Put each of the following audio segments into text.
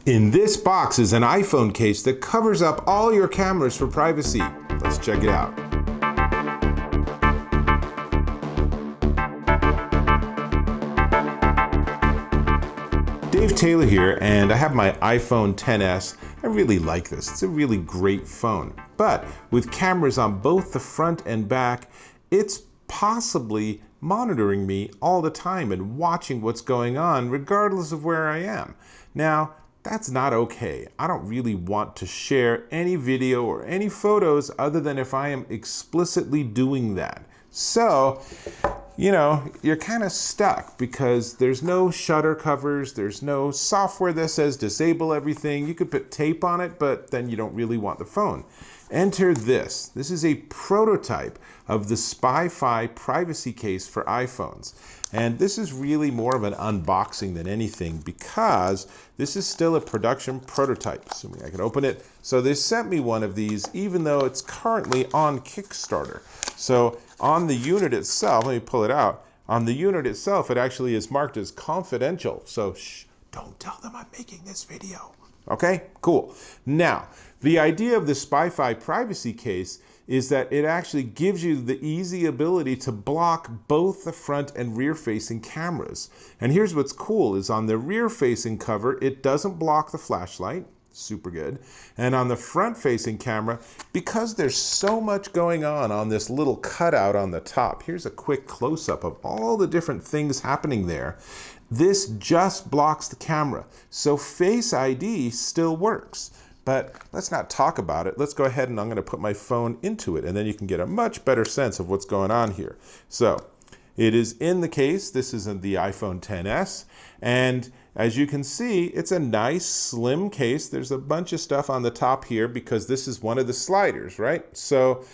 In this box is an iPhone case that covers up all your cameras for privacy. Let's check it out. Dave Taylor here, and I have my iPhone XS. I really like this. It's a really great phone. But with cameras on both the front and back, it's possibly monitoring me all the time and watching what's going on regardless of where I am. Now, that's not okay. I don't really want to share any video or any photos other than if I am explicitly doing that. So, you're kind of stuck because there's no shutter covers, there's no software that says disable everything. You could put tape on it, but then you don't really want the phone. Enter this. This is a prototype of the SpyFi privacy case for iPhones. And this is really more of an unboxing than anything because this is still a production prototype. Assuming I can open it. So they sent me one of these even though it's currently on Kickstarter. So on the unit itself, let me pull it out. On the unit itself, it actually is marked as confidential. So shh, don't tell them I'm making this video. Okay, cool. Now, the idea of the SpyFi privacy case is that it actually gives you the easy ability to block both the front and rear facing cameras. And here's what's cool is on the rear facing cover, it doesn't block the flashlight. Super good. And on the front facing camera, because there's so much going on this little cutout on the top, here's a quick close-up of all the different things happening there. This just blocks the camera. So Face ID still works. But let's not talk about it. Let's go ahead and I'm going to put my phone into it and then you can get a much better sense of what's going on here. So it is in the case. This is in the iPhone XS. And as you can see, it's a nice slim case. There's a bunch of stuff on the top here because this is one of the sliders, right? So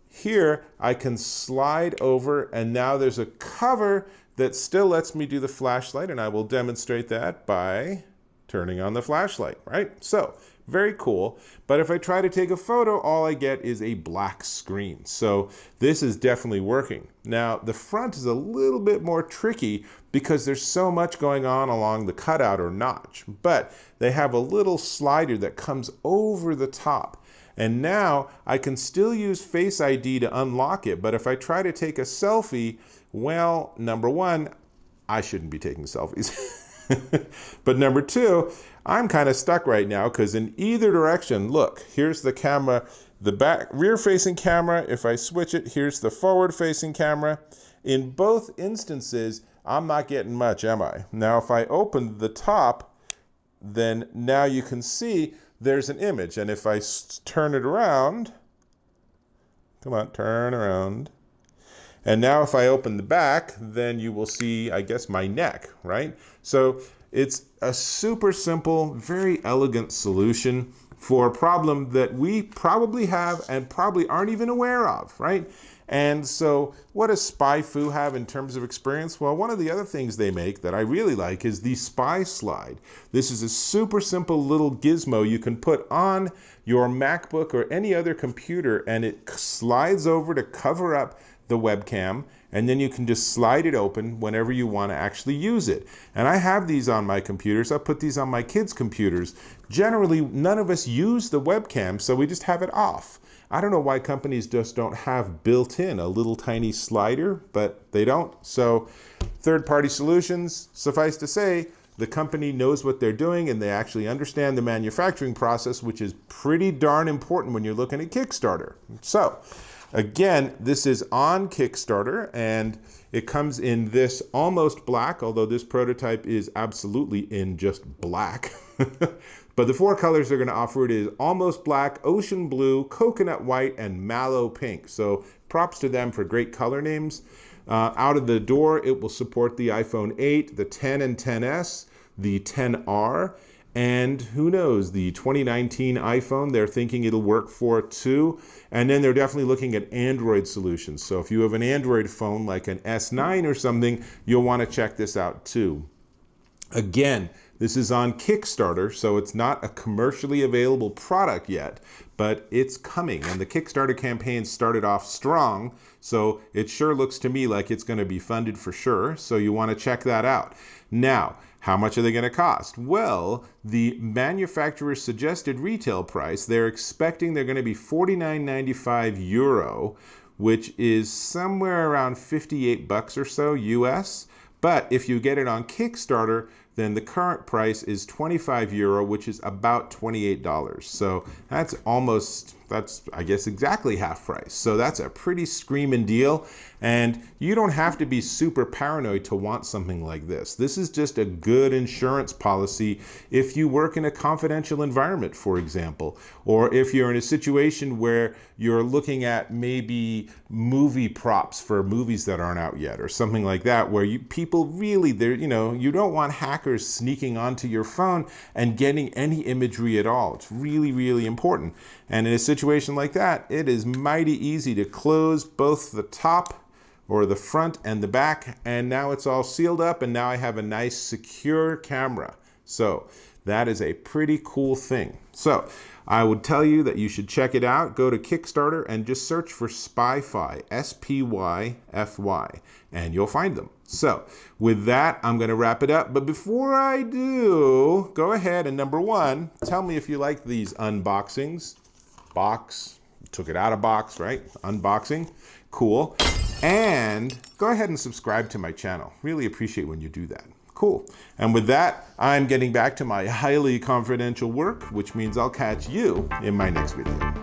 here I can slide over and now there's a cover that still lets me do the flashlight, and I will demonstrate that by turning on the flashlight, right? So very cool. But if I try to take a photo, all I get is a black screen. So this is definitely working. Now, the front is a little bit more tricky because there's so much going on along the cutout or notch. But they have a little slider that comes over the top. And now I can still use Face ID to unlock it. But if I try to take a selfie, well, number one, I shouldn't be taking selfies. But number two, I'm kind of stuck right now because in either direction, look, here's the camera, the back rear facing camera. If I switch it, here's the forward facing camera. In both instances, I'm not getting much, am I? Now, if I open the top, then now you can see there's an image. And if I turn it around, come on, turn around. And now if I open the back, then you will see, I guess, my neck, right? So it's a super simple, very elegant solution for a problem that we probably have and probably aren't even aware of, right? And so what does SpyFu have in terms of experience? Well, one of the other things they make that I really like is the Spy Slide. This is a super simple little gizmo you can put on your MacBook or any other computer, and it slides over to cover up the webcam, and then you can just slide it open whenever you want to actually use it. And I have these on my computers. I put these on my kids' computers. Generally, none of us use the webcam, so we just have it off. I don't know why companies just don't have built in a little tiny slider, but they don't. So third-party solutions, suffice to say, the company knows what they're doing and they actually understand the manufacturing process, which is pretty darn important when you're looking at Kickstarter. So again, this is on Kickstarter and it comes in this almost black, although this prototype is absolutely in just black. But the four colors they're going to offer it is almost black, ocean blue, coconut white, and mallow pink. So props to them for great color names. Out of the door, it will support the iPhone 8, the 10 and XS, the XR, and who knows, the 2019 iPhone, they're thinking it'll work for too. And then they're definitely looking at Android solutions. So if you have an Android phone like an S9 or something, you'll want to check this out too. Again, this is on Kickstarter, so it's not a commercially available product yet, but it's coming. And the Kickstarter campaign started off strong, so it sure looks to me like it's going to be funded for sure. So you want to check that out. Now, How much are they going to cost? Well, the manufacturer's suggested retail price, they're expecting they're going to be €49.95, which is somewhere around 58 bucks or so US. But if you get it on Kickstarter, then the current price is €25, which is about $28. So that's I guess exactly half price. So that's a pretty screaming deal. And you don't have to be super paranoid to want something like this. This is just a good insurance policy if you work in a confidential environment, for example, or if you're in a situation where you're looking at maybe movie props for movies that aren't out yet or something like that, where people really, you don't want hackers sneaking onto your phone and getting any imagery at all. It's really, really important. And in a situation like that, it is mighty easy to close both the top or the front and the back, and now it's all sealed up, and now I have a nice secure camera. So that is a pretty cool thing. So I would tell you that you should check it out. Go to Kickstarter and just search for SpyFi, SPYFY, and you'll find them. So with that, I'm going to wrap it up. But before I do, go ahead and number one, tell me if you like these unboxings. Box, took it out of box, right? Unboxing, cool. And go ahead and subscribe to my channel. Really appreciate when you do that. Cool. And with that, I'm getting back to my highly confidential work, which means I'll catch you in my next video.